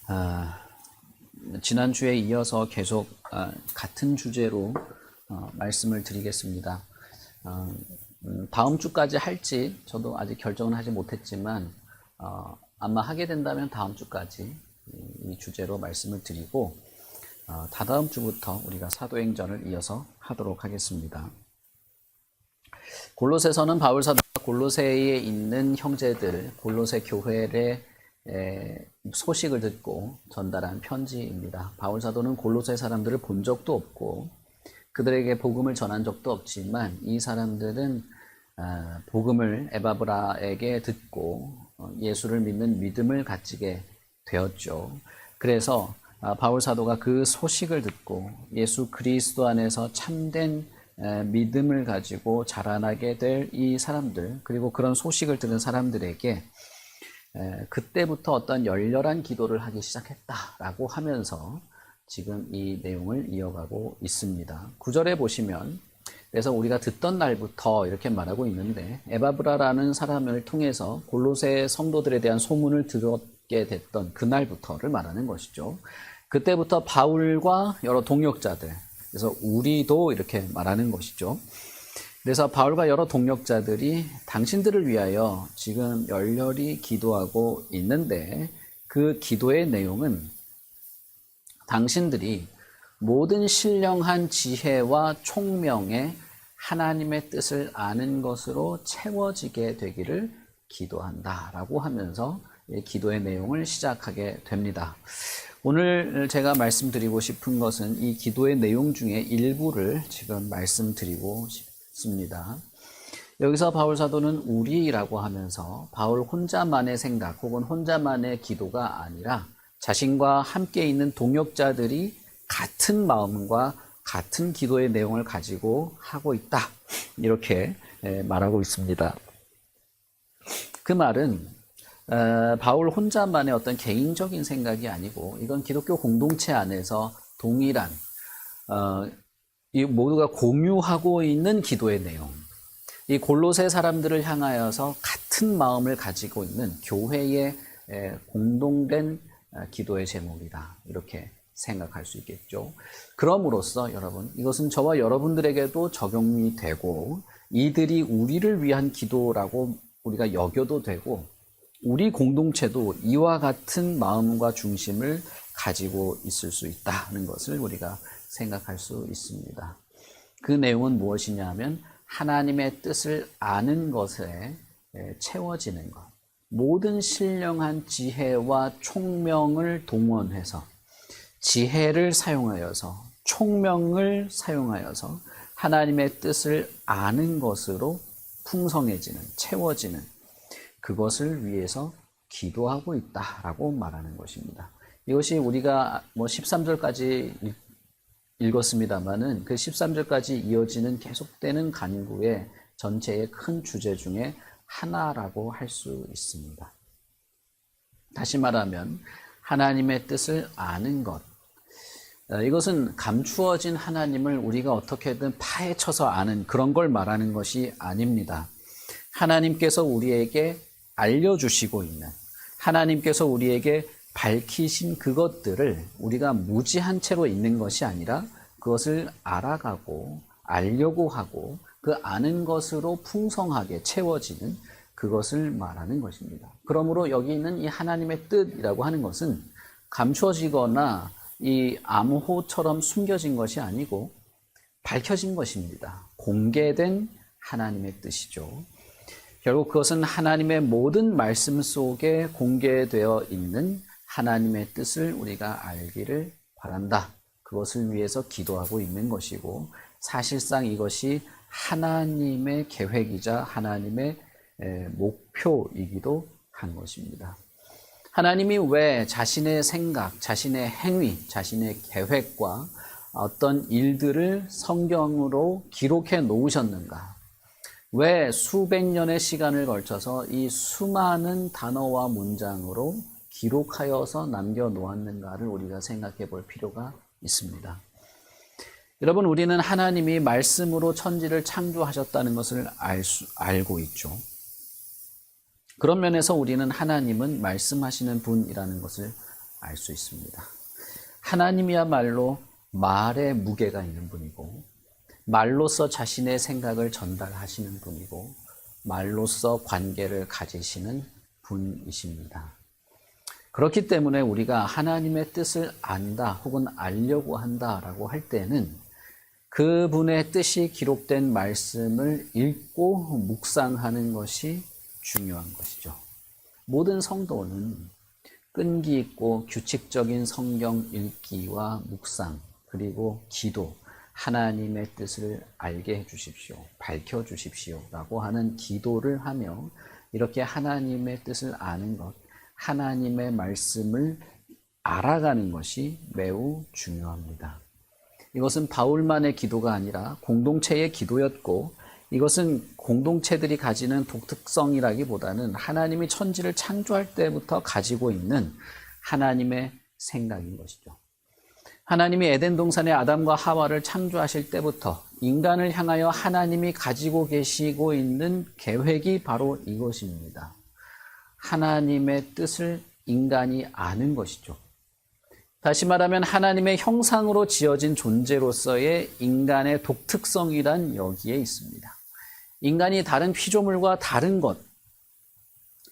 아, 지난주에 이어서 계속 같은 주제로 말씀을 드리겠습니다. 다음 주까지 할지 저도 아직 결정은 하지 못했지만 아마 하게 된다면 다음 주까지 이 주제로 말씀을 드리고 다다음 주부터 우리가 사도행전을 이어서 하도록 하겠습니다. 골로새서는 바울 사도가 골로새에 있는 형제들, 골로새 교회의 소식을 듣고 전달한 편지입니다. 바울 사도는 골로새 사람들을 본 적도 없고 그들에게 복음을 전한 적도 없지만 이 사람들은 복음을 에바브라에게 듣고 예수를 믿는 믿음을 가지게 되었죠. 그래서 바울 사도가 그 소식을 듣고 예수 그리스도 안에서 참된 믿음을 가지고 자라나게 될 이 사람들, 그리고 그런 소식을 들은 사람들에게 그때부터 어떤 열렬한 기도를 하기 시작했다라고 하면서 지금 이 내용을 이어가고 있습니다. 9절에 보시면, 그래서 우리가 듣던 날부터 이렇게 말하고 있는데, 에바브라라는 사람을 통해서 골로새 성도들에 대한 소문을 들었게 됐던 그날부터를 말하는 것이죠. 그때부터 바울과 여러 동역자들, 그래서 우리도 이렇게 말하는 것이죠. 그래서 바울과 여러 동역자들이 당신들을 위하여 지금 열렬히 기도하고 있는데, 그 기도의 내용은 당신들이 모든 신령한 지혜와 총명에 하나님의 뜻을 아는 것으로 채워지게 되기를 기도한다라고 하면서 기도의 내용을 시작하게 됩니다. 오늘 제가 말씀드리고 싶은 것은 이 기도의 내용 중에 일부를 지금 말씀드리고 싶습니다. 여기서 바울 사도는 우리라고 하면서 바울 혼자만의 생각 혹은 혼자만의 기도가 아니라 자신과 함께 있는 동역자들이 같은 마음과 같은 기도의 내용을 가지고 하고 있다, 이렇게 말하고 있습니다. 그 말은 바울 혼자만의 어떤 개인적인 생각이 아니고 이건 기독교 공동체 안에서 동일한 이 모두가 공유하고 있는 기도의 내용, 이 골로새 사람들을 향하여서 같은 마음을 가지고 있는 교회의 공동된 기도의 제목이다, 이렇게 생각할 수 있겠죠. 그럼으로써 여러분, 이것은 저와 여러분들에게도 적용이 되고 이들이 우리를 위한 기도라고 우리가 여겨도 되고, 우리 공동체도 이와 같은 마음과 중심을 가지고 있을 수 있다는 것을 우리가 생각할 수 있습니다. 그 내용은 무엇이냐 하면 하나님의 뜻을 아는 것에 채워지는 것, 모든 신령한 지혜와 총명을 동원해서, 지혜를 사용하여서, 총명을 사용하여서 하나님의 뜻을 아는 것으로 풍성해지는, 채워지는, 그것을 위해서 기도하고 있다라고 말하는 것입니다. 이것이 우리가 13절까지 읽었습니다만은 그 13절까지 이어지는 계속되는 간구의 전체의 큰 주제 중에 하나라고 할 수 있습니다. 다시 말하면 하나님의 뜻을 아는 것, 이것은 감추어진 하나님을 우리가 어떻게든 파헤쳐서 아는 그런 걸 말하는 것이 아닙니다. 하나님께서 우리에게 알려주시고 있는, 하나님께서 우리에게 밝히신 그것들을 우리가 무지한 채로 있는 것이 아니라 그것을 알아가고 알려고 하고 그 아는 것으로 풍성하게 채워지는 그것을 말하는 것입니다. 그러므로 여기 있는 이 하나님의 뜻이라고 하는 것은 감추어지거나 이 암호처럼 숨겨진 것이 아니고 밝혀진 것입니다. 공개된 하나님의 뜻이죠. 결국 그것은 하나님의 모든 말씀 속에 공개되어 있는 하나님의 뜻을 우리가 알기를 바란다, 그것을 위해서 기도하고 있는 것이고, 사실상 이것이 하나님의 계획이자 하나님의 목표이기도 한 것입니다. 하나님이 왜 자신의 생각, 자신의 행위, 자신의 계획과 어떤 일들을 성경으로 기록해 놓으셨는가? 왜 수백 년의 시간을 걸쳐서 이 수많은 단어와 문장으로 기록하여서 남겨놓았는가를 우리가 생각해 볼 필요가 있습니다. 여러분, 우리는 하나님이 말씀으로 천지를 창조하셨다는 것을 알고 있죠. 그런 면에서 우리는 하나님은 말씀하시는 분이라는 것을 알 수 있습니다. 하나님이야말로 말에 무게가 있는 분이고, 말로써 자신의 생각을 전달하시는 분이고, 말로써 관계를 가지시는 분이십니다. 그렇기 때문에 우리가 하나님의 뜻을 안다 혹은 알려고 한다라고 할 때는 그분의 뜻이 기록된 말씀을 읽고 묵상하는 것이 중요한 것이죠. 모든 성도는 끈기 있고 규칙적인 성경 읽기와 묵상, 그리고 기도, 하나님의 뜻을 알게 해주십시오, 밝혀주십시오 라고 하는 기도를 하며 이렇게 하나님의 뜻을 아는 것, 하나님의 말씀을 알아가는 것이 매우 중요합니다. 이것은 바울만의 기도가 아니라 공동체의 기도였고, 이것은 공동체들이 가지는 독특성이라기보다는 하나님이 천지를 창조할 때부터 가지고 있는 하나님의 생각인 것이죠. 하나님이 에덴 동산에 아담과 하와를 창조하실 때부터 인간을 향하여 하나님이 가지고 계시고 있는 계획이 바로 이것입니다. 하나님의 뜻을 인간이 아는 것이죠. 다시 말하면 하나님의 형상으로 지어진 존재로서의 인간의 독특성이란 여기에 있습니다. 인간이 다른 피조물과 다른 것,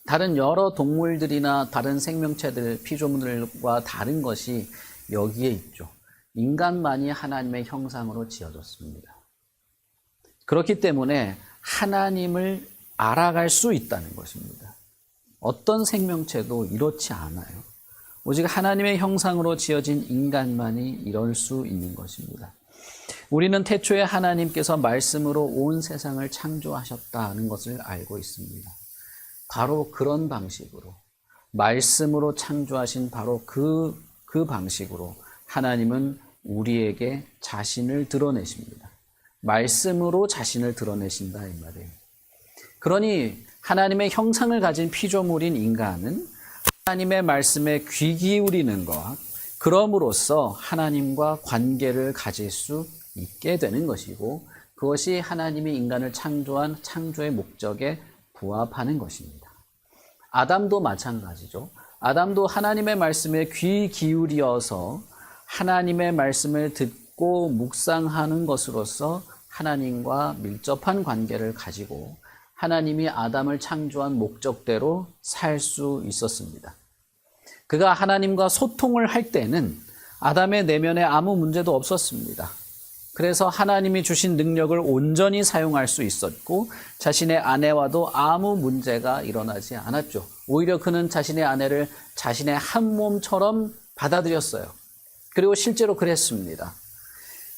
다른 여러 동물들이나 다른 생명체들, 피조물들과 다른 것이 여기에 있죠. 인간만이 하나님의 형상으로 지어졌습니다. 그렇기 때문에 하나님을 알아갈 수 있다는 것입니다. 어떤 생명체도 이렇지 않아요. 오직 하나님의 형상으로 지어진 인간만이 이럴 수 있는 것입니다. 우리는 태초에 하나님께서 말씀으로 온 세상을 창조하셨다는 것을 알고 있습니다. 바로 그런 방식으로, 말씀으로 창조하신 바로 그 방식으로 하나님은 우리에게 자신을 드러내십니다. 말씀으로 자신을 드러내신다 이 말이에요. 그러니 하나님의 형상을 가진 피조물인 인간은 하나님의 말씀에 귀 기울이는 것, 그럼으로써 하나님과 관계를 가질 수 있게 되는 것이고, 그것이 하나님이 인간을 창조한 창조의 목적에 부합하는 것입니다. 아담도 마찬가지죠. 아담도 하나님의 말씀에 귀 기울여서 하나님의 말씀을 듣고 묵상하는 것으로서 하나님과 밀접한 관계를 가지고 하나님이 아담을 창조한 목적대로 살 수 있었습니다. 그가 하나님과 소통을 할 때는 아담의 내면에 아무 문제도 없었습니다. 그래서 하나님이 주신 능력을 온전히 사용할 수 있었고 자신의 아내와도 아무 문제가 일어나지 않았죠. 오히려 그는 자신의 아내를 자신의 한 몸처럼 받아들였어요. 그리고 실제로 그랬습니다.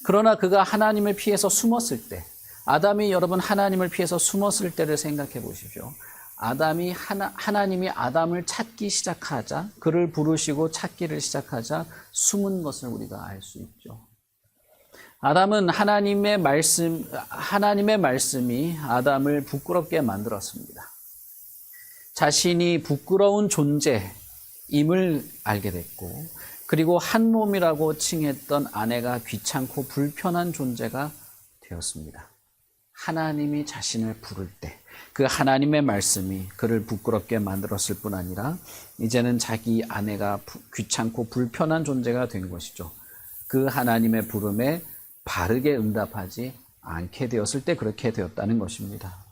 그러나 그가 하나님을 피해서 숨었을 때, 아담이 여러분 하나님을 피해서 숨었을 때를 생각해 보십시오. 하나님이 아담을 찾기 시작하자, 그를 부르시고 찾기를 시작하자 숨은 것을 우리가 알 수 있죠. 아담은 하나님의 말씀이 아담을 부끄럽게 만들었습니다. 자신이 부끄러운 존재임을 알게 됐고, 그리고 한 몸이라고 칭했던 아내가 귀찮고 불편한 존재가 되었습니다. 하나님이 자신을 부를 때 그 하나님의 말씀이 그를 부끄럽게 만들었을 뿐 아니라 이제는 자기 아내가 귀찮고 불편한 존재가 된 것이죠. 그 하나님의 부름에 바르게 응답하지 않게 되었을 때 그렇게 되었다는 것입니다.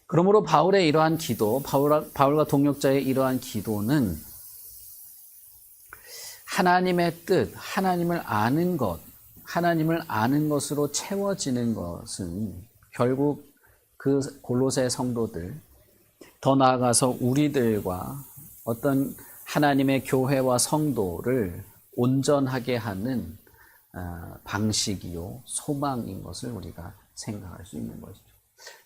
그러므로 바울의 이러한 기도, 바울과 동역자의 이러한 기도는 하나님의 뜻, 하나님을 아는 것으로 채워지는 것은 결국 그 골로새 성도들, 더 나아가서 우리들과 어떤 하나님의 교회와 성도를 온전하게 하는 방식이요, 소망인 것을 우리가 생각할 수 있는 것이죠.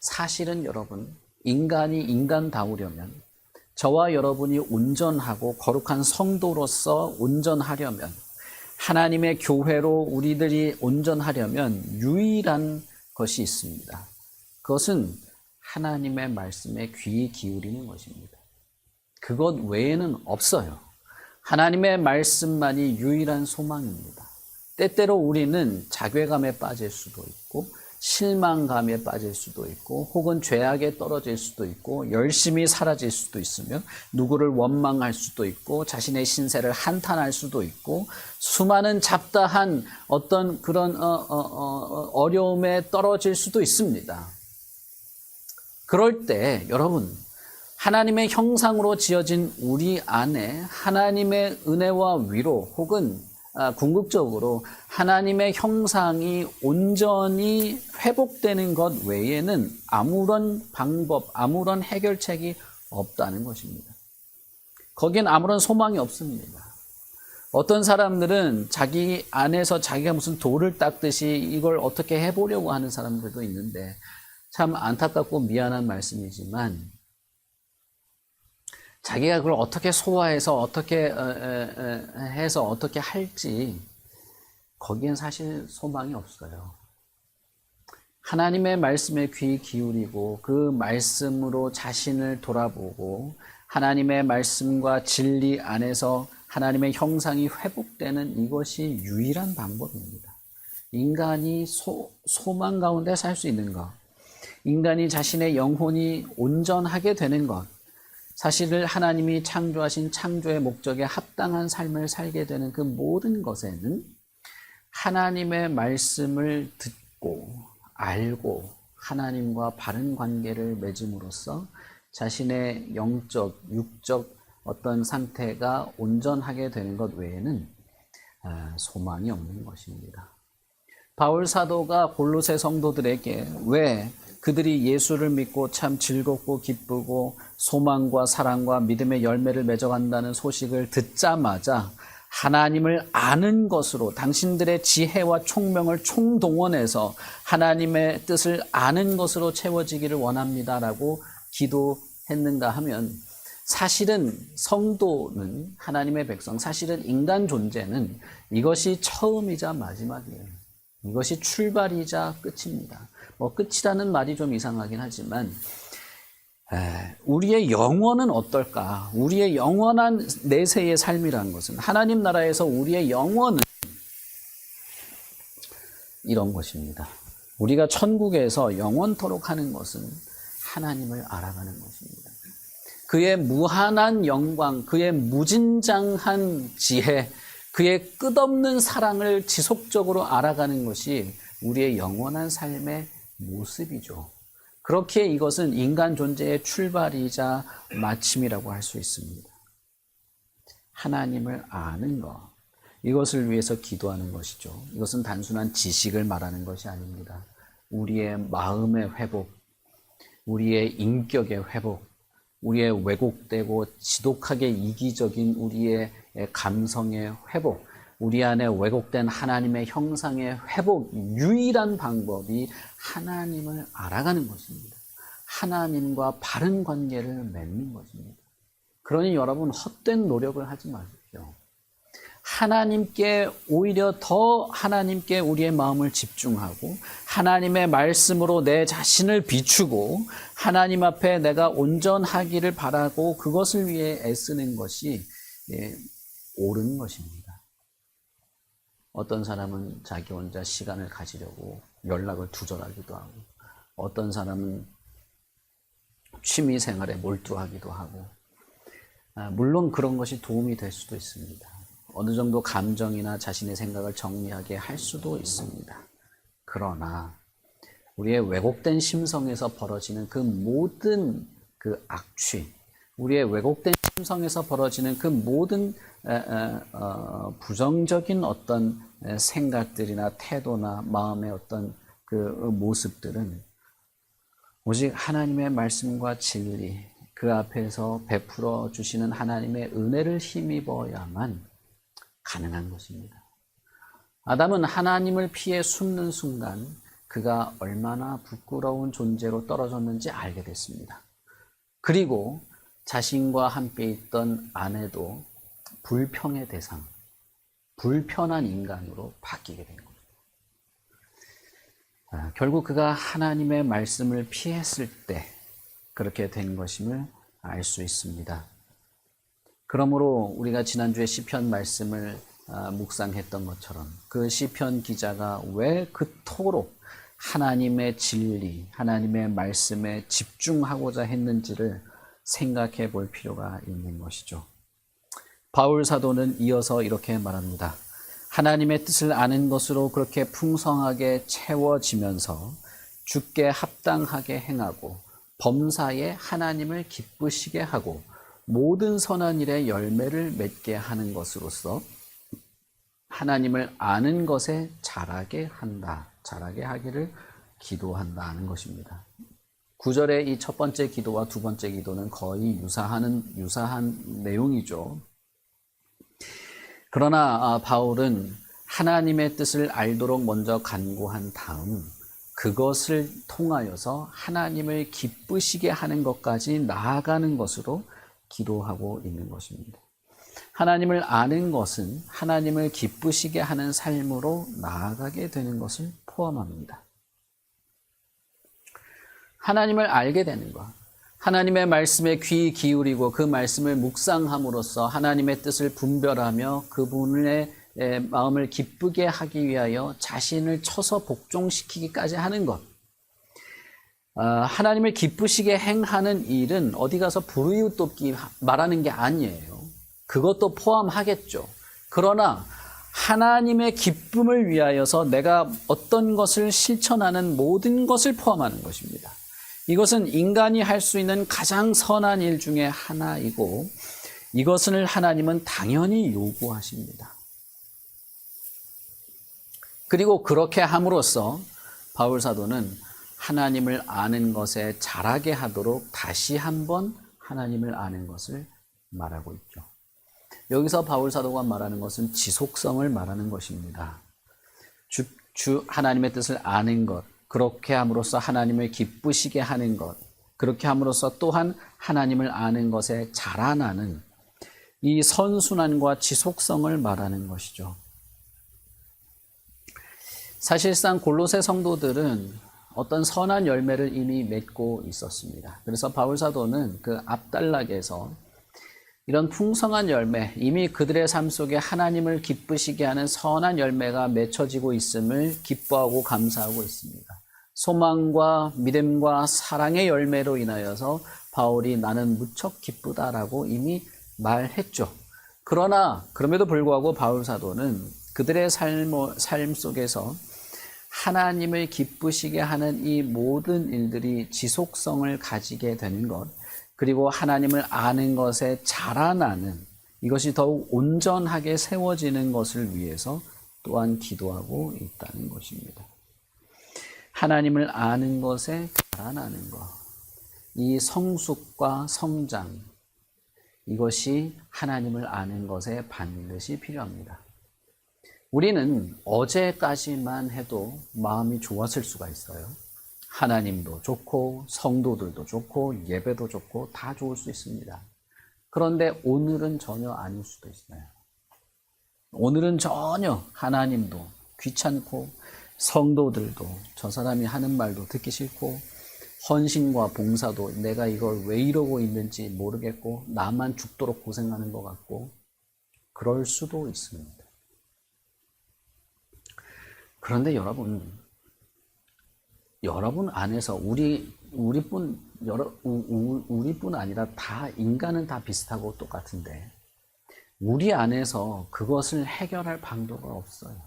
사실은 여러분, 인간이 인간다우려면, 저와 여러분이 온전하고 거룩한 성도로서 온전하려면, 하나님의 교회로 우리들이 온전하려면 유일한 것이 있습니다. 그것은 하나님의 말씀에 귀 기울이는 것입니다. 그것 외에는 없어요. 하나님의 말씀만이 유일한 소망입니다. 때때로 우리는 자괴감에 빠질 수도 있고 실망감에 빠질 수도 있고 혹은 죄악에 떨어질 수도 있고 열심히 사라질 수도 있으며 누구를 원망할 수도 있고 자신의 신세를 한탄할 수도 있고 수많은 잡다한 어떤 그런 어려움에 떨어질 수도 있습니다. 그럴 때 여러분 하나님의 형상으로 지어진 우리 안에 하나님의 은혜와 위로 혹은 궁극적으로 하나님의 형상이 온전히 회복되는 것 외에는 아무런 방법, 아무런 해결책이 없다는 것입니다. 거기엔 아무런 소망이 없습니다. 어떤 사람들은 자기 안에서 자기가 무슨 돌을 닦듯이 이걸 어떻게 해보려고 하는 사람들도 있는데 참 안타깝고 미안한 말씀이지만 자기가 그걸 어떻게 소화해서 어떻게 해서 어떻게 할지 거기엔 사실 소망이 없어요. 하나님의 말씀에 귀 기울이고 그 말씀으로 자신을 돌아보고 하나님의 말씀과 진리 안에서 하나님의 형상이 회복되는 이것이 유일한 방법입니다. 인간이 소망 가운데 살 수 있는 것, 인간이 자신의 영혼이 온전하게 되는 것, 사실을 하나님이 창조하신 창조의 목적에 합당한 삶을 살게 되는 그 모든 것에는 하나님의 말씀을 듣고 알고 하나님과 바른 관계를 맺음으로써 자신의 영적, 육적 어떤 상태가 온전하게 되는 것 외에는 소망이 없는 것입니다. 바울 사도가 골로새 성도들에게 왜 그들이 예수를 믿고 참 즐겁고 기쁘고 소망과 사랑과 믿음의 열매를 맺어간다는 소식을 듣자마자 하나님을 아는 것으로 당신들의 지혜와 총명을 총동원해서 하나님의 뜻을 아는 것으로 채워지기를 원합니다라고 기도했는가 하면 사실은 성도는 하나님의 백성, 사실은 인간 존재는 이것이 처음이자 마지막이에요. 이것이 출발이자 끝입니다. 끝이라는 말이 좀 이상하긴 하지만 우리의 영원은 어떨까? 우리의 영원한 내세의 삶이라는 것은 하나님 나라에서 우리의 영원은 이런 것입니다. 우리가 천국에서 영원토록 하는 것은 하나님을 알아가는 것입니다. 그의 무한한 영광, 그의 무진장한 지혜, 그의 끝없는 사랑을 지속적으로 알아가는 것이 우리의 영원한 삶의 모습이죠. 그렇게 이것은 인간 존재의 출발이자 마침이라고 할 수 있습니다. 하나님을 아는 것, 이것을 위해서 기도하는 것이죠. 이것은 단순한 지식을 말하는 것이 아닙니다. 우리의 마음의 회복, 우리의 인격의 회복, 우리의 왜곡되고 지독하게 이기적인 우리의 감성의 회복, 우리 안에 왜곡된 하나님의 형상의 회복, 유일한 방법이 하나님을 알아가는 것입니다. 하나님과 바른 관계를 맺는 것입니다. 그러니 여러분 헛된 노력을 하지 마십시오. 하나님께 오히려 더 하나님께 우리의 마음을 집중하고 하나님의 말씀으로 내 자신을 비추고 하나님 앞에 내가 온전하기를 바라고 그것을 위해 애쓰는 것이 옳은 것입니다. 어떤 사람은 자기 혼자 시간을 가지려고 연락을 두절하기도 하고 어떤 사람은 취미 생활에 몰두하기도 하고 물론 그런 것이 도움이 될 수도 있습니다. 어느 정도 감정이나 자신의 생각을 정리하게 할 수도 있습니다. 그러나 우리의 왜곡된 심성에서 벌어지는 그 모든 그 악취, 우리의 왜곡된 심성에서 벌어지는 그 모든 부정적인 어떤 생각들이나 태도나 마음의 어떤 그 모습들은 오직 하나님의 말씀과 진리, 그 앞에서 베풀어 주시는 하나님의 은혜를 힘입어야만 가능한 것입니다. 아담은 하나님을 피해 숨는 순간 그가 얼마나 부끄러운 존재로 떨어졌는지 알게 됐습니다. 그리고 자신과 함께 있던 아내도 불평의 대상, 불편한 인간으로 바뀌게 된 거죠. 결국 그가 하나님의 말씀을 피했을 때 그렇게 된 것임을 알 수 있습니다. 그러므로 우리가 지난주에 시편 말씀을 묵상했던 것처럼 그 시편 기자가 왜 그토록 하나님의 진리, 하나님의 말씀에 집중하고자 했는지를 생각해 볼 필요가 있는 것이죠. 바울 사도는 이어서 이렇게 말합니다. 하나님의 뜻을 아는 것으로 그렇게 풍성하게 채워지면서 주께 합당하게 행하고 범사에 하나님을 기쁘시게 하고 모든 선한 일의 열매를 맺게 하는 것으로서 하나님을 아는 것에 자라게 한다. 자라게 하기를 기도한다는 것입니다. 9절의 이 첫 번째 기도와 두 번째 기도는 거의 유사한 내용이죠. 그러나 바울은 하나님의 뜻을 알도록 먼저 간구한 다음 그것을 통하여서 하나님을 기쁘시게 하는 것까지 나아가는 것으로 기도하고 있는 것입니다. 하나님을 아는 것은 하나님을 기쁘시게 하는 삶으로 나아가게 되는 것을 포함합니다. 하나님을 알게 되는 것, 하나님의 말씀에 귀 기울이고 그 말씀을 묵상함으로써 하나님의 뜻을 분별하며 그분의 마음을 기쁘게 하기 위하여 자신을 쳐서 복종시키기까지 하는 것. 하나님을 기쁘시게 행하는 일은 어디 가서 불이웃 돕기 말하는 게 아니에요. 그것도 포함하겠죠. 그러나 하나님의 기쁨을 위하여서 내가 어떤 것을 실천하는 모든 것을 포함하는 것입니다. 이것은 인간이 할 수 있는 가장 선한 일 중에 하나이고 이것을 하나님은 당연히 요구하십니다. 그리고 그렇게 함으로써 바울 사도는 하나님을 아는 것에 자라게 하도록 다시 한번 하나님을 아는 것을 말하고 있죠. 여기서 바울 사도가 말하는 것은 지속성을 말하는 것입니다. 하나님의 뜻을 아는 것, 그렇게 함으로써 하나님을 기쁘시게 하는 것, 그렇게 함으로써 또한 하나님을 아는 것에 자라나는 이 선순환과 지속성을 말하는 것이죠. 사실상 골로새 성도들은 어떤 선한 열매를 이미 맺고 있었습니다. 그래서 바울 사도는 그 앞단락에서 이런 풍성한 열매, 이미 그들의 삶 속에 하나님을 기쁘시게 하는 선한 열매가 맺혀지고 있음을 기뻐하고 감사하고 있습니다. 소망과 믿음과 사랑의 열매로 인하여서 바울이 나는 무척 기쁘다라고 이미 말했죠. 그러나 그럼에도 불구하고 바울 사도는 그들의 삶 속에서 하나님을 기쁘시게 하는 이 모든 일들이 지속성을 가지게 되는 것, 그리고 하나님을 아는 것에 자라나는 이것이 더욱 온전하게 세워지는 것을 위해서 또한 기도하고 있다는 것입니다. 하나님을 아는 것에 자라나는 것, 이 성숙과 성장, 이것이 하나님을 아는 것에 반드시 필요합니다. 우리는 어제까지만 해도 마음이 좋았을 수가 있어요. 하나님도 좋고 성도들도 좋고 예배도 좋고 다 좋을 수 있습니다. 그런데 오늘은 전혀 아닐 수도 있어요. 오늘은 전혀 하나님도 귀찮고 성도들도 저 사람이 하는 말도 듣기 싫고 헌신과 봉사도 내가 이걸 왜 이러고 있는지 모르겠고 나만 죽도록 고생하는 것 같고 그럴 수도 있습니다. 그런데 여러분 안에서 우리뿐 아니라 다 인간은 다 비슷하고 똑같은데 우리 안에서 그것을 해결할 방도가 없어요.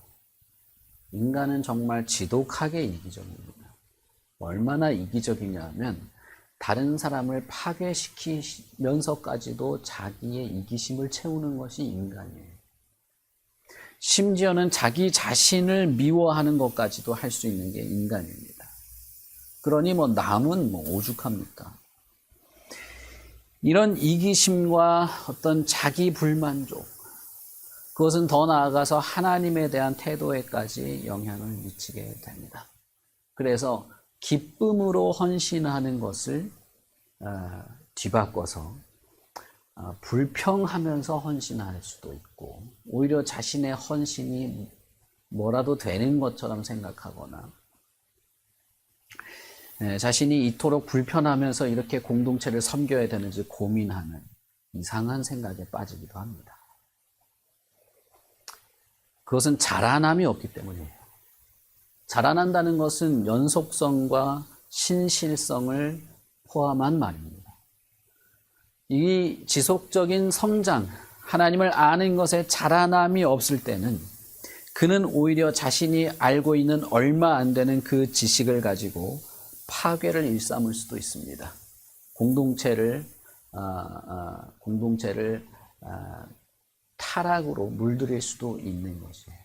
인간은 정말 지독하게 이기적입니다. 얼마나 이기적이냐면 다른 사람을 파괴시키면서까지도 자기의 이기심을 채우는 것이 인간이에요. 심지어는 자기 자신을 미워하는 것까지도 할 수 있는 게 인간입니다. 그러니 남은 오죽합니까? 이런 이기심과 어떤 자기 불만족, 그것은 더 나아가서 하나님에 대한 태도에까지 영향을 미치게 됩니다. 그래서 기쁨으로 헌신하는 것을 뒤바꿔서 불평하면서 헌신할 수도 있고 오히려 자신의 헌신이 뭐라도 되는 것처럼 생각하거나 자신이 이토록 불편하면서 이렇게 공동체를 섬겨야 되는지 고민하는 이상한 생각에 빠지기도 합니다. 그것은 자라남이 없기 때문이에요. 자라난다는 것은 연속성과 신실성을 포함한 말입니다. 이 지속적인 성장, 하나님을 아는 것에 자라남이 없을 때는 그는 오히려 자신이 알고 있는 얼마 안 되는 그 지식을 가지고 파괴를 일삼을 수도 있습니다. 공동체를 타락으로 물들일 수도 있는 것이에요.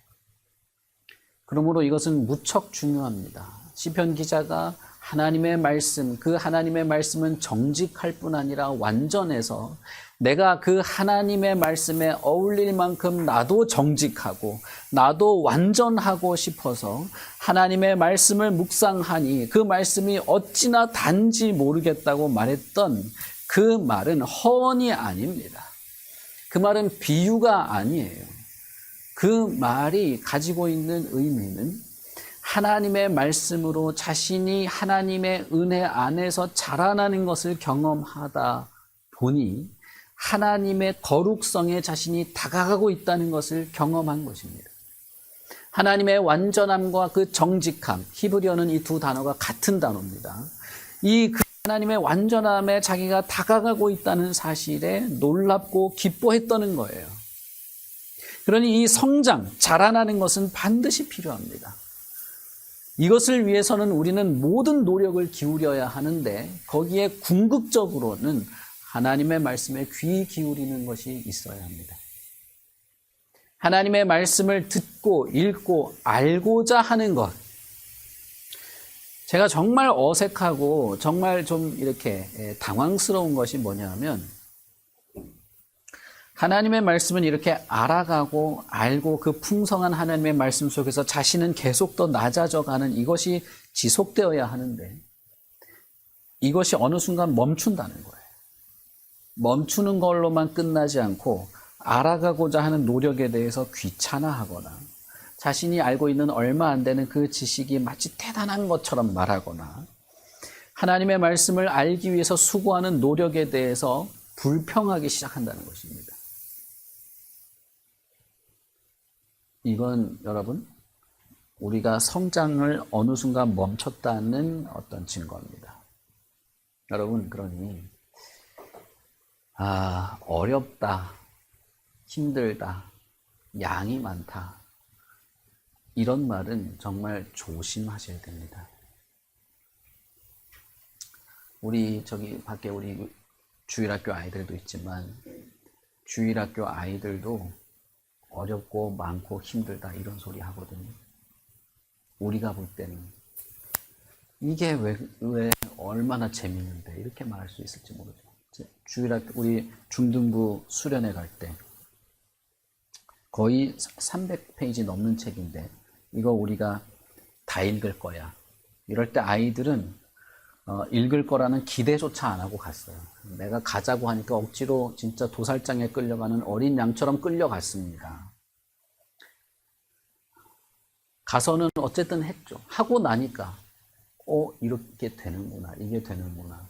그러므로 이것은 무척 중요합니다. 시편 기자가 하나님의 말씀, 그 하나님의 말씀은 정직할 뿐 아니라 완전해서 내가 그 하나님의 말씀에 어울릴 만큼 나도 정직하고 나도 완전하고 싶어서 하나님의 말씀을 묵상하니 그 말씀이 어찌나 단지 모르겠다고 말했던 그 말은 허언이 아닙니다. 그 말은 비유가 아니에요. 그 말이 가지고 있는 의미는 하나님의 말씀으로 자신이 하나님의 은혜 안에서 자라나는 것을 경험하다 보니 하나님의 거룩성에 자신이 다가가고 있다는 것을 경험한 것입니다. 하나님의 완전함과 그 정직함, 히브리어는 이 두 단어가 같은 단어입니다. 이 하나님의 완전함에 자기가 다가가고 있다는 사실에 놀랍고 기뻐했다는 거예요. 그러니 이 성장, 자라나는 것은 반드시 필요합니다. 이것을 위해서는 우리는 모든 노력을 기울여야 하는데 거기에 궁극적으로는 하나님의 말씀에 귀 기울이는 것이 있어야 합니다. 하나님의 말씀을 듣고 읽고 알고자 하는 것. 제가 정말 어색하고 정말 좀 이렇게 당황스러운 것이 뭐냐면 하나님의 말씀은 이렇게 알아가고 알고 그 풍성한 하나님의 말씀 속에서 자신은 계속 더 낮아져가는 이것이 지속되어야 하는데 이것이 어느 순간 멈춘다는 거예요. 멈추는 걸로만 끝나지 않고 알아가고자 하는 노력에 대해서 귀찮아하거나 자신이 알고 있는 얼마 안 되는 그 지식이 마치 대단한 것처럼 말하거나 하나님의 말씀을 알기 위해서 수고하는 노력에 대해서 불평하기 시작한다는 것입니다. 이건 여러분 우리가 성장을 어느 순간 멈췄다는 어떤 증거입니다. 여러분 그러니 어렵다, 힘들다, 양이 많다 이런 말은 정말 조심하셔야 됩니다. 우리 저기 밖에 우리 주일학교 아이들도 있지만 주일학교 아이들도 어렵고 많고 힘들다 이런 소리 하거든요. 우리가 볼 때는 이게 왜 얼마나 재밌는데 이렇게 말할 수 있을지 모르죠. 주일학교 우리 중등부 수련회 갈 때 거의 300페이지 넘는 책인데 이거 우리가 다 읽을 거야. 이럴 때 아이들은 읽을 거라는 기대조차 안 하고 갔어요. 내가 가자고 하니까 억지로 진짜 도살장에 끌려가는 어린 양처럼 끌려갔습니다. 가서는 어쨌든 했죠. 하고 나니까 이렇게 되는구나. 이게 되는구나.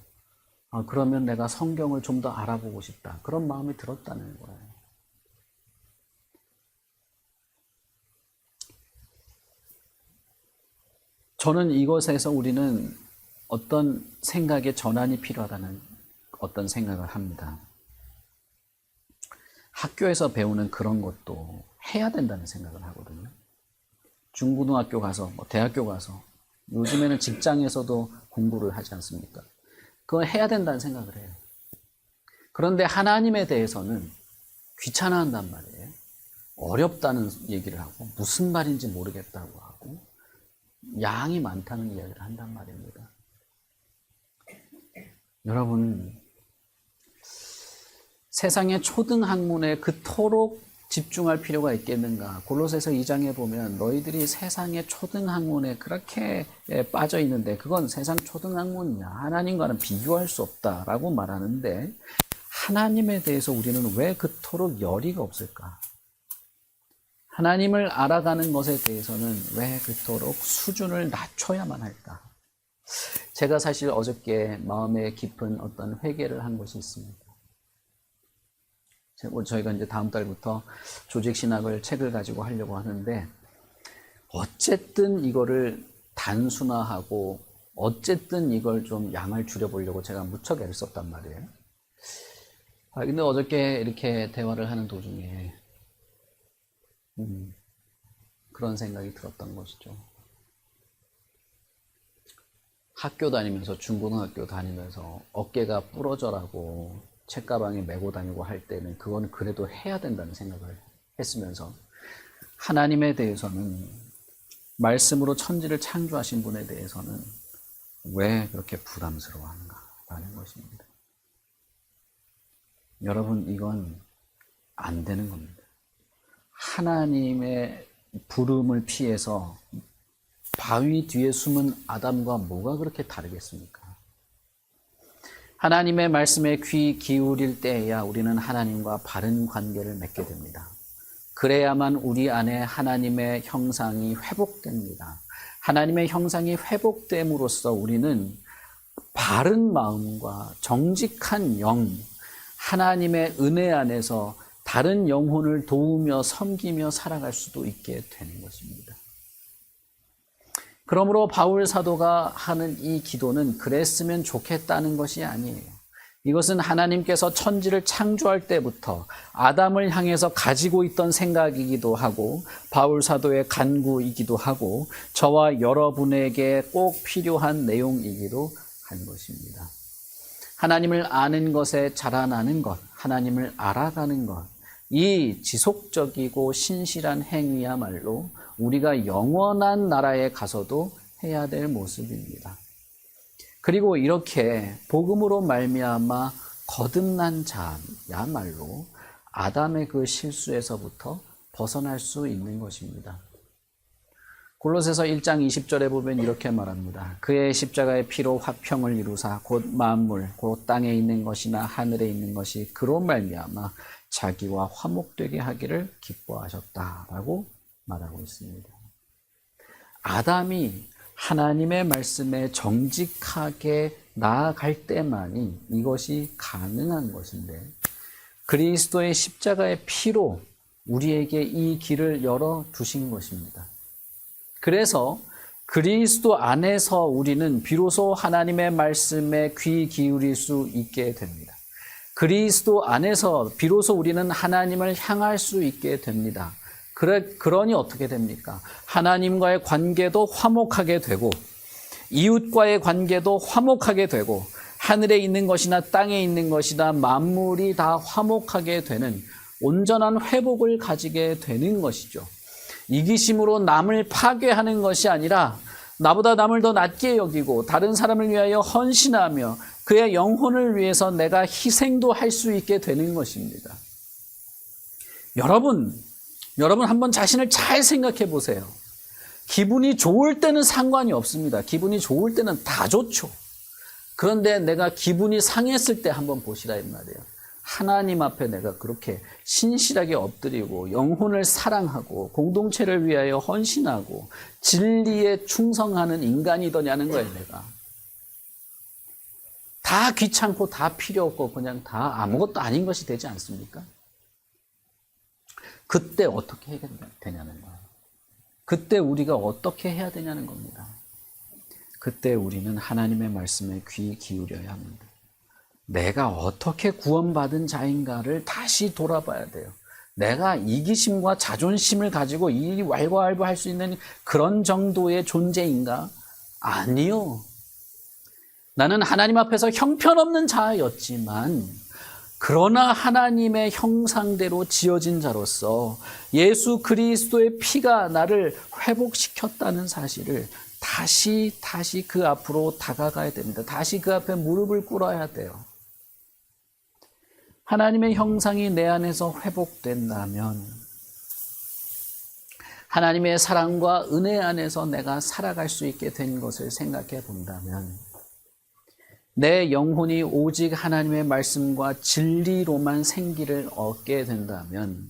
그러면 내가 성경을 좀 더 알아보고 싶다. 그런 마음이 들었다는 거예요. 저는 이것에서 우리는 어떤 생각의 전환이 필요하다는 어떤 생각을 합니다. 학교에서 배우는 그런 것도 해야 된다는 생각을 하거든요. 중고등학교 가서, 대학교 가서, 요즘에는 직장에서도 공부를 하지 않습니까? 그걸 해야 된다는 생각을 해요. 그런데 하나님에 대해서는 귀찮아한단 말이에요. 어렵다는 얘기를 하고, 무슨 말인지 모르겠다고 하고, 양이 많다는 이야기를 한단 말입니다. 여러분, 세상의 초등 학문에 그토록 집중할 필요가 있겠는가? 골로새서 2장에 보면 너희들이 세상의 초등 학문에 그렇게 빠져 있는데 그건 세상 초등 학문이냐? 하나님과는 비교할 수 없다라고 말하는데 하나님에 대해서 우리는 왜 그토록 열의가 없을까? 하나님을 알아가는 것에 대해서는 왜 그토록 수준을 낮춰야만 할까? 제가 사실 어저께 마음에 깊은 어떤 회개를 한 것이 있습니다. 저희가 이제 다음 달부터 조직신학을 책을 가지고 하려고 하는데 어쨌든 이거를 단순화하고 어쨌든 이걸 좀 양을 줄여보려고 제가 무척 애를 썼단 말이에요. 근데 어저께 이렇게 대화를 하는 도중에 그런 생각이 들었던 것이죠. 학교 다니면서, 중고등학교 다니면서 어깨가 부러져라고 책가방에 메고 다니고 할 때는 그거는 그래도 해야 된다는 생각을 했으면서, 하나님에 대해서는, 말씀으로 천지를 창조하신 분에 대해서는 왜 그렇게 부담스러워하는가라는 것입니다. 여러분, 이건 안 되는 겁니다. 하나님의 부름을 피해서 바위 뒤에 숨은 아담과 뭐가 그렇게 다르겠습니까? 하나님의 말씀에 귀 기울일 때에야 우리는 하나님과 바른 관계를 맺게 됩니다. 그래야만 우리 안에 하나님의 형상이 회복됩니다. 하나님의 형상이 회복됨으로써 우리는 바른 마음과 정직한 영, 하나님의 은혜 안에서 다른 영혼을 도우며 섬기며 살아갈 수도 있게 되는 것입니다. 그러므로 바울 사도가 하는 이 기도는 그랬으면 좋겠다는 것이 아니에요. 이것은 하나님께서 천지를 창조할 때부터 아담을 향해서 가지고 있던 생각이기도 하고, 바울 사도의 간구이기도 하고, 저와 여러분에게 꼭 필요한 내용이기도 한 것입니다. 하나님을 아는 것에 자라나는 것, 하나님을 알아가는 것, 이 지속적이고 신실한 행위야말로 우리가 영원한 나라에 가서도 해야 될 모습입니다. 그리고 이렇게 복음으로 말미암아 거듭난 자야말로 아담의 그 실수에서부터 벗어날 수 있는 것입니다. 골로새서 1장 20절에 보면 이렇게 말합니다. 그의 십자가의 피로 화평을 이루사 곧 만물, 곧 땅에 있는 것이나 하늘에 있는 것이 그로 말미암아 자기와 화목되게 하기를 기뻐하셨다라고 말하고 있습니다. 아담이 하나님의 말씀에 정직하게 나아갈 때만이 이것이 가능한 것인데, 그리스도의 십자가의 피로 우리에게 이 길을 열어두신 것입니다. 그래서 그리스도 안에서 우리는 비로소 하나님의 말씀에 귀 기울일 수 있게 됩니다. 그리스도 안에서 비로소 우리는 하나님을 향할 수 있게 됩니다. 그러니 어떻게 됩니까? 하나님과의 관계도 화목하게 되고, 이웃과의 관계도 화목하게 되고, 하늘에 있는 것이나 땅에 있는 것이나 만물이 다 화목하게 되는 온전한 회복을 가지게 되는 것이죠. 이기심으로 남을 파괴하는 것이 아니라 나보다 남을 더 낮게 여기고 다른 사람을 위하여 헌신하며 그의 영혼을 위해서 내가 희생도 할 수 있게 되는 것입니다. 여러분 한번 자신을 잘 생각해 보세요. 기분이 좋을 때는 상관이 없습니다. 기분이 좋을 때는 다 좋죠. 그런데 내가 기분이 상했을 때 한번 보시라 이 말이에요. 하나님 앞에 내가 그렇게 신실하게 엎드리고 영혼을 사랑하고 공동체를 위하여 헌신하고 진리에 충성하는 인간이더냐는 거예요. 내가 다 귀찮고 다 필요 없고 그냥 다 아무것도 아닌 것이 되지 않습니까? 그때 어떻게 해야 되냐는 거예요. 그때 우리가 어떻게 해야 되냐는 겁니다. 그때 우리는 하나님의 말씀에 귀 기울여야 합니다. 내가 어떻게 구원받은 자인가를 다시 돌아봐야 돼요. 내가 이기심과 자존심을 가지고 이 왈가왈부할 수 있는 그런 정도의 존재인가? 아니요. 나는 하나님 앞에서 형편없는 자였지만 그러나 하나님의 형상대로 지어진 자로서 예수 그리스도의 피가 나를 회복시켰다는 사실을 다시 그 앞으로 다가가야 됩니다. 다시 그 앞에 무릎을 꿇어야 돼요. 하나님의 형상이 내 안에서 회복된다면 하나님의 사랑과 은혜 안에서 내가 살아갈 수 있게 된 것을 생각해 본다면 내 영혼이 오직 하나님의 말씀과 진리로만 생기를 얻게 된다면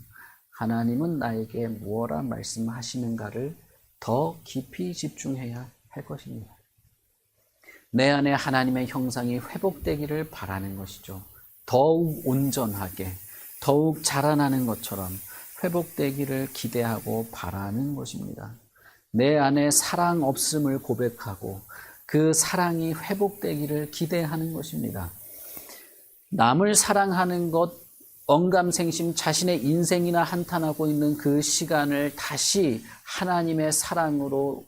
하나님은 나에게 무엇라 말씀하시는가를 더 깊이 집중해야 할 것입니다. 내 안에 하나님의 형상이 회복되기를 바라는 것이죠. 더욱 온전하게, 더욱 자라나는 것처럼 회복되기를 기대하고 바라는 것입니다. 내 안에 사랑 없음을 고백하고 그 사랑이 회복되기를 기대하는 것입니다. 남을 사랑하는 것, 언감생심 자신의 인생이나 한탄하고 있는 그 시간을 다시 하나님의 사랑으로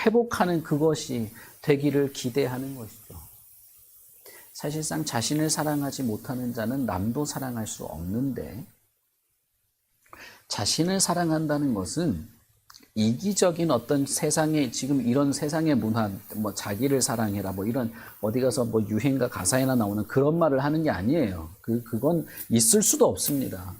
회복하는 그것이 되기를 기대하는 것이죠. 사실상 자신을 사랑하지 못하는 자는 남도 사랑할 수 없는데, 자신을 사랑한다는 것은 이기적인 어떤 세상에, 지금 이런 세상의 문화, 뭐 자기를 사랑해라, 뭐 이런 어디 가서 뭐 유행가 가사에나 나오는 그런 말을 하는 게 아니에요. 그건 있을 수도 없습니다.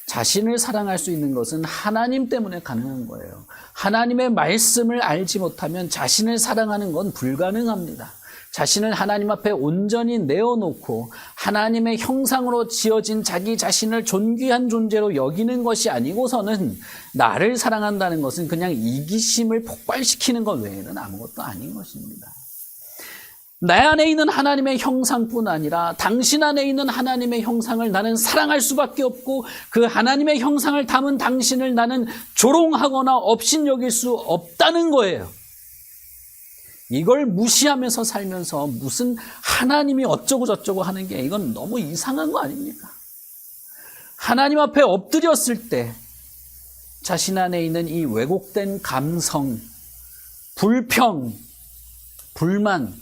자신을 사랑할 수 있는 것은 하나님 때문에 가능한 거예요. 하나님의 말씀을 알지 못하면 자신을 사랑하는 건 불가능합니다. 자신을 하나님 앞에 온전히 내어놓고 하나님의 형상으로 지어진 자기 자신을 존귀한 존재로 여기는 것이 아니고서는 나를 사랑한다는 것은 그냥 이기심을 폭발시키는 것 외에는 아무것도 아닌 것입니다. 내 안에 있는 하나님의 형상뿐 아니라 당신 안에 있는 하나님의 형상을 나는 사랑할 수밖에 없고, 그 하나님의 형상을 담은 당신을 나는 조롱하거나 업신여길 수 없다는 거예요. 이걸 무시하면서 살면서 무슨 하나님이 어쩌고 저쩌고 하는 게, 이건 너무 이상한 거 아닙니까? 하나님 앞에 엎드렸을 때 자신 안에 있는 이 왜곡된 감성, 불평, 불만,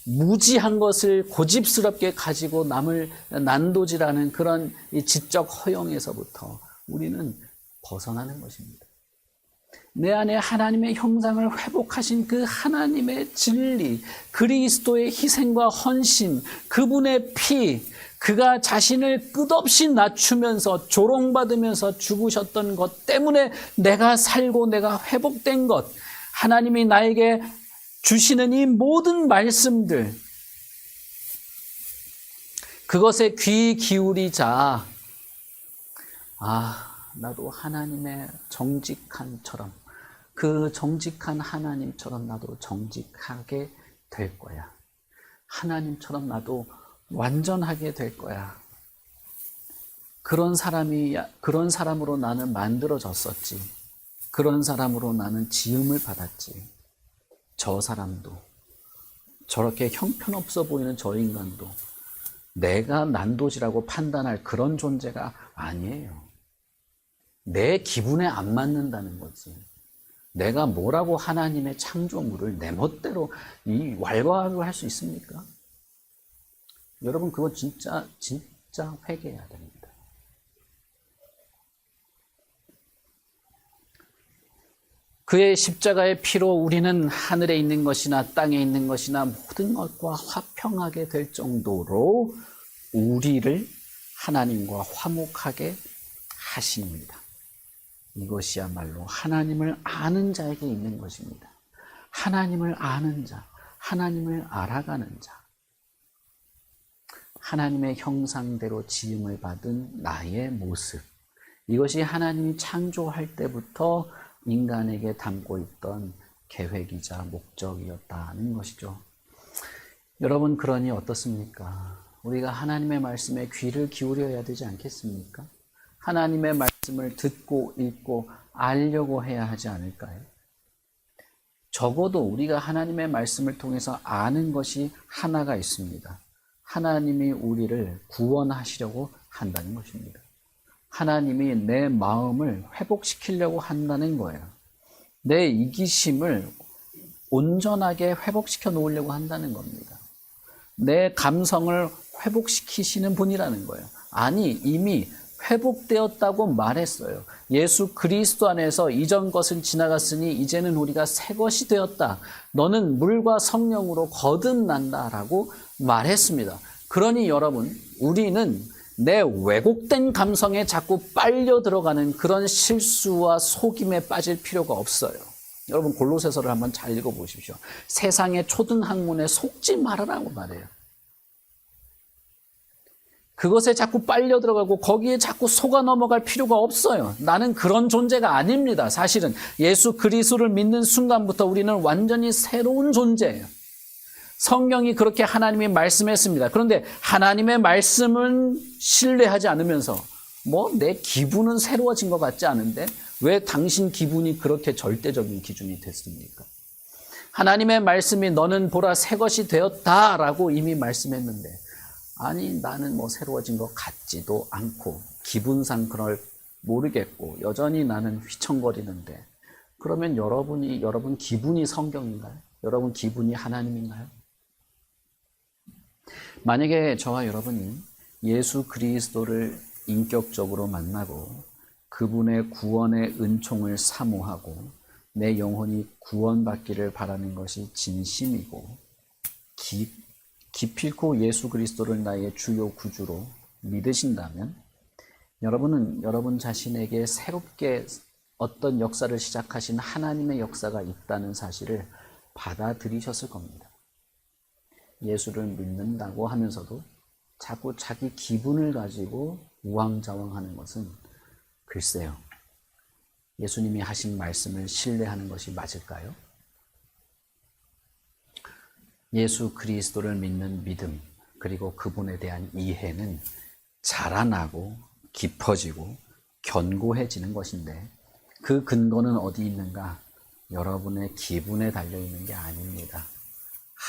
무지한 것을 고집스럽게 가지고 남을 난도질하는 그런 이 지적 허영에서부터 우리는 벗어나는 것입니다. 내 안에 하나님의 형상을 회복하신 그 하나님의 진리, 그리스도의 희생과 헌신, 그분의 피, 그가 자신을 끝없이 낮추면서 조롱받으면서 죽으셨던 것 때문에 내가 살고 내가 회복된 것, 하나님이 나에게 주시는 이 모든 말씀들, 그것에 귀 기울이자, 나도 하나님의 정직함처럼, 그 정직한 하나님처럼 나도 정직하게 될 거야. 하나님처럼 나도 완전하게 될 거야. 그런 사람으로 나는 만들어졌었지. 그런 사람으로 나는 지음을 받았지. 저 사람도, 저렇게 형편없어 보이는 저 인간도 내가 난도질하고 판단할 그런 존재가 아니에요. 내 기분에 안 맞는다는 거지. 내가 뭐라고 하나님의 창조물을 내 멋대로 왈가왈부를 할 수 있습니까? 여러분, 그건 진짜 회개해야 됩니다. 그의 십자가의 피로 우리는 하늘에 있는 것이나 땅에 있는 것이나 모든 것과 화평하게 될 정도로 우리를 하나님과 화목하게 하십니다. 이것이야말로 하나님을 아는 자에게 있는 것입니다. 하나님을 아는 자, 하나님을 알아가는 자, 하나님의 형상대로 지음을 받은 나의 모습, 이것이 하나님이 창조할 때부터 인간에게 담고 있던 계획이자 목적이었다는 것이죠. 여러분, 그러니 어떻습니까? 우리가 하나님의 말씀에 귀를 기울여야 되지 않겠습니까? 하나님의 말씀을 듣고 읽고 알려고 해야 하지 않을까요? 적어도 우리가 하나님의 말씀을 통해서 아는 것이 하나가 있습니다. 하나님이 우리를 구원하시려고 한다는 것입니다. 하나님이 내 마음을 회복시키려고 한다는 거예요. 내 이기심을 온전하게 회복시켜 놓으려고 한다는 겁니다. 내 감성을 회복시키시는 분이라는 거예요. 아니, 이미 회복되었다고 말했어요. 예수 그리스도 안에서 이전 것은 지나갔으니 이제는 우리가 새 것이 되었다. 너는 물과 성령으로 거듭난다라고 말했습니다. 그러니 여러분, 우리는 내 왜곡된 감성에 자꾸 빨려 들어가는 그런 실수와 속임에 빠질 필요가 없어요. 여러분, 골로새서를 한번 잘 읽어보십시오. 세상의 초등학문에 속지 말으라고 말해요. 그것에 자꾸 빨려 들어가고 거기에 자꾸 속아 넘어갈 필요가 없어요. 나는 그런 존재가 아닙니다. 사실은 예수 그리스도를 믿는 순간부터 우리는 완전히 새로운 존재예요. 성경이 그렇게 하나님이 말씀했습니다. 그런데 하나님의 말씀은 신뢰하지 않으면서 내 기분은 새로워진 것 같지 않은데 왜 당신 기분이 그렇게 절대적인 기준이 됐습니까? 하나님의 말씀이 너는 보라 새 것이 되었다라고 이미 말씀했는데 아니 나는 뭐 새로워진 것 같지도 않고 기분상 그럴 모르겠고 여전히 나는 휘청거리는데 그러면 여러분 기분이 성경인가요? 여러분 기분이 하나님인가요? 만약에 저와 여러분이 예수 그리스도를 인격적으로 만나고 그분의 구원의 은총을 사모하고 내 영혼이 구원받기를 바라는 것이 진심이고 기필코 예수 그리스도를 나의 주요 구주로 믿으신다면 여러분은 여러분 자신에게 새롭게 어떤 역사를 시작하신 하나님의 역사가 있다는 사실을 받아들이셨을 겁니다. 예수를 믿는다고 하면서도 자꾸 자기 기분을 가지고 우왕좌왕하는 것은 글쎄요. 예수님이 하신 말씀을 신뢰하는 것이 맞을까요? 예수 그리스도를 믿는 믿음 그리고 그분에 대한 이해는 자라나고 깊어지고 견고해지는 것인데 그 근거는 어디 있는가? 여러분의 기분에 달려있는 게 아닙니다.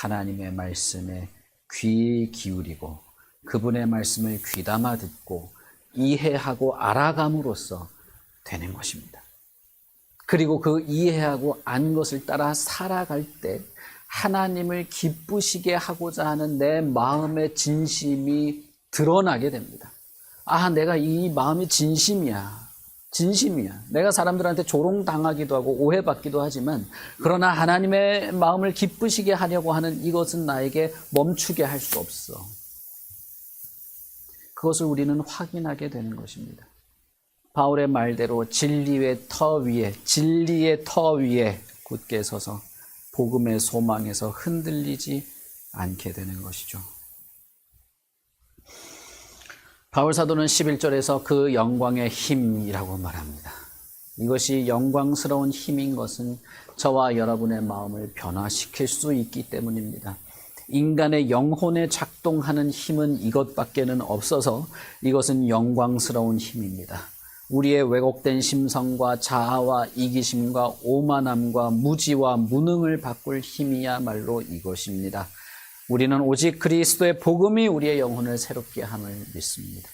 하나님의 말씀에 귀 기울이고 그분의 말씀을 귀담아 듣고 이해하고 알아감으로써 되는 것입니다. 그리고 그 이해하고 안 것을 따라 살아갈 때 하나님을 기쁘시게 하고자 하는 내 마음의 진심이 드러나게 됩니다. 아, 내가 이 마음이 진심이야. 내가 사람들한테 조롱당하기도 하고 오해받기도 하지만 그러나 하나님의 마음을 기쁘시게 하려고 하는 이것은 나에게 멈추게 할 수 없어. 그것을 우리는 확인하게 되는 것입니다. 바울의 말대로 진리의 터 위에 굳게 서서 복음의 소망에서 흔들리지 않게 되는 것이죠. 바울 사도는 11절에서 그 영광의 힘이라고 말합니다. 이것이 영광스러운 힘인 것은 저와 여러분의 마음을 변화시킬 수 있기 때문입니다. 인간의 영혼에 작동하는 힘은 이것밖에는 없어서 이것은 영광스러운 힘입니다. 우리의 왜곡된 심성과 자아와 이기심과 오만함과 무지와 무능을 바꿀 힘이야말로 이것입니다. 우리는 오직 그리스도의 복음이 우리의 영혼을 새롭게 함을 믿습니다.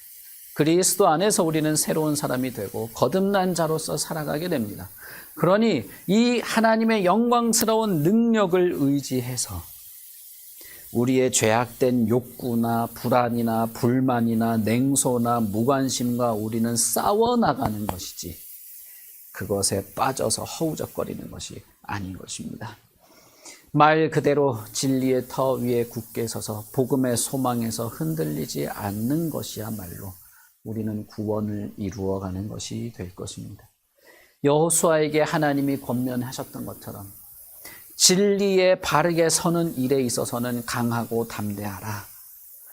그리스도 안에서 우리는 새로운 사람이 되고 거듭난 자로서 살아가게 됩니다. 그러니 이 하나님의 영광스러운 능력을 의지해서 우리의 죄악된 욕구나 불안이나 불만이나 냉소나 무관심과 우리는 싸워나가는 것이지 그것에 빠져서 허우적거리는 것이 아닌 것입니다. 말 그대로 진리의 터 위에 굳게 서서 복음의 소망에서 흔들리지 않는 것이야말로 우리는 구원을 이루어가는 것이 될 것입니다. 여호수아에게 하나님이 권면하셨던 것처럼 진리에 바르게 서는 일에 있어서는 강하고 담대하라.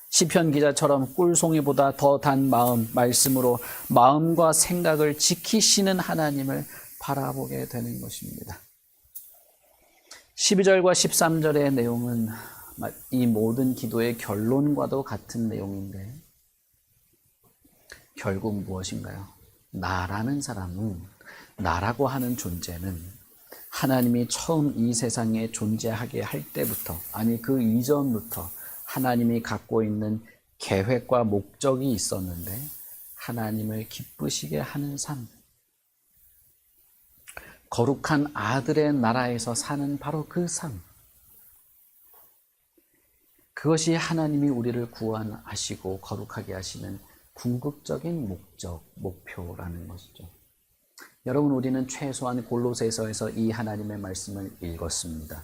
시편 기자처럼 꿀송이보다 더 단 마음, 말씀으로 마음과 생각을 지키시는 하나님을 바라보게 되는 것입니다. 12절과 13절의 내용은 이 모든 기도의 결론과도 같은 내용인데 결국 무엇인가요? 나라는 사람은, 나라고 하는 존재는 하나님이 처음 이 세상에 존재하게 할 때부터, 아니 그 이전부터 하나님이 갖고 있는 계획과 목적이 있었는데 하나님을 기쁘시게 하는 삶, 거룩한 아들의 나라에서 사는 바로 그 삶, 그것이 하나님이 우리를 구원하시고 거룩하게 하시는 궁극적인 목표라는 것이죠. 여러분, 우리는 최소한 골로새서에서 이 하나님의 말씀을 읽었습니다.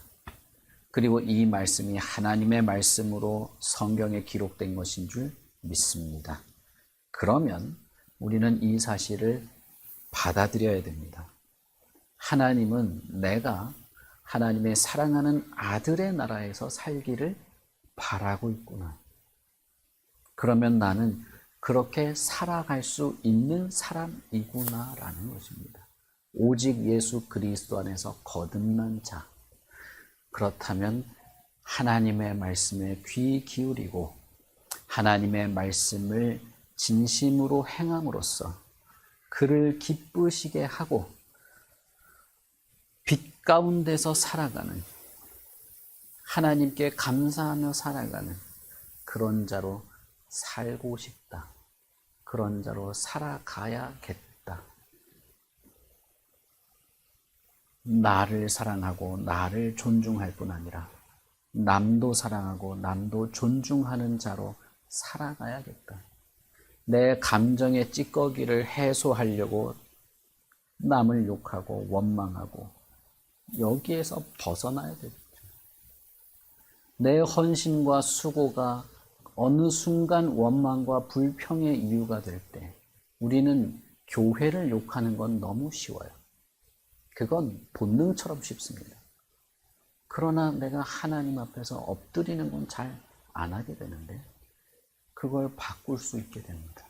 그리고 이 말씀이 하나님의 말씀으로 성경에 기록된 것인 줄 믿습니다. 그러면 우리는 이 사실을 받아들여야 됩니다. 하나님은 내가 하나님의 사랑하는 아들의 나라에서 살기를 바라고 있구나. 그러면 나는 그렇게 살아갈 수 있는 사람이구나라는 것입니다. 오직 예수 그리스도 안에서 거듭난 자. 그렇다면 하나님의 말씀에 귀 기울이고 하나님의 말씀을 진심으로 행함으로써 그를 기쁘시게 하고 빛 가운데서 살아가는, 하나님께 감사하며 살아가는 그런 자로 살고 싶다. 그런 자로 살아가야겠다. 나를 사랑하고 나를 존중할 뿐 아니라 남도 사랑하고 남도 존중하는 자로 살아가야겠다. 내 감정의 찌꺼기를 해소하려고 남을 욕하고 원망하고 여기에서 벗어나야 되겠죠. 내 헌신과 수고가 어느 순간 원망과 불평의 이유가 될 때 우리는 교회를 욕하는 건 너무 쉬워요. 그건 본능처럼 쉽습니다. 그러나 내가 하나님 앞에서 엎드리는 건 잘 안 하게 되는데 그걸 바꿀 수 있게 됩니다.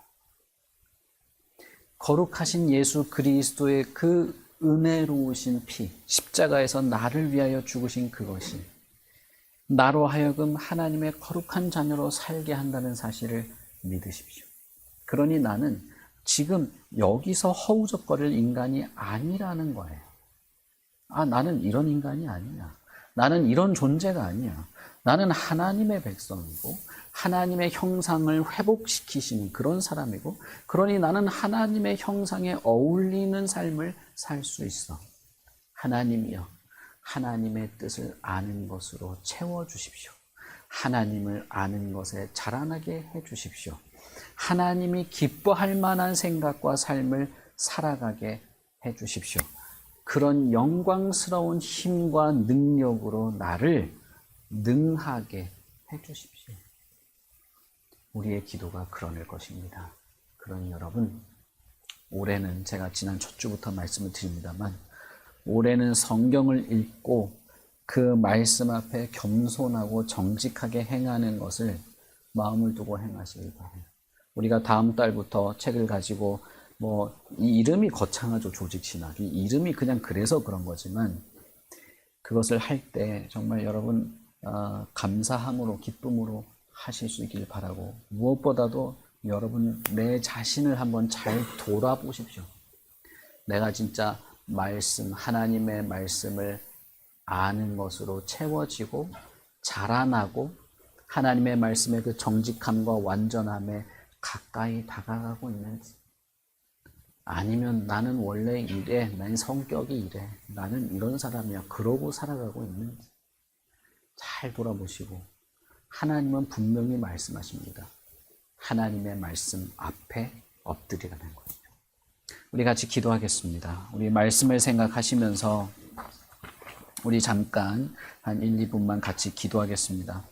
거룩하신 예수 그리스도의 그 은혜로우신 피, 십자가에서 나를 위하여 죽으신 그것이 나로 하여금 하나님의 거룩한 자녀로 살게 한다는 사실을 믿으십시오. 그러니 나는 지금 여기서 허우적거릴 인간이 아니라는 거예요. 나는 이런 인간이 아니야. 나는 이런 존재가 아니야. 나는 하나님의 백성이고 하나님의 형상을 회복시키시는 그런 사람이고, 그러니 나는 하나님의 형상에 어울리는 삶을 살 수 있어. 하나님이여, 하나님의 뜻을 아는 것으로 채워주십시오. 하나님을 아는 것에 자라나게 해주십시오. 하나님이 기뻐할 만한 생각과 삶을 살아가게 해주십시오. 그런 영광스러운 힘과 능력으로 나를 능하게 해주십시오. 우리의 기도가 그럴 것입니다. 그러니 여러분, 올해는 제가 지난 첫 주부터 말씀을 드립니다만, 올해는 성경을 읽고 그 말씀 앞에 겸손하고 정직하게 행하는 것을 마음을 두고 행하시길 바라요. 우리가 다음 달부터 책을 가지고 이 이름이 거창하죠. 조직신학. 이 이름이 그냥 그래서 그런 거지만 그것을 할 때 정말 여러분 감사함으로 기쁨으로 하실 수 있길 바라고, 무엇보다도 여러분 내 자신을 한번 잘 돌아보십시오. 내가 진짜 하나님의 말씀을 아는 것으로 채워지고 자라나고 하나님의 말씀의 그 정직함과 완전함에 가까이 다가가고 있는지, 아니면 나는 원래 이래, 난 성격이 이래, 나는 이런 사람이야, 그러고 살아가고 있는지 잘 돌아보시고, 하나님은 분명히 말씀하십니다. 하나님의 말씀 앞에 엎드리라는 거죠. 우리 같이 기도하겠습니다. 우리 말씀을 생각하시면서 우리 잠깐 한 1, 2분만 같이 기도하겠습니다.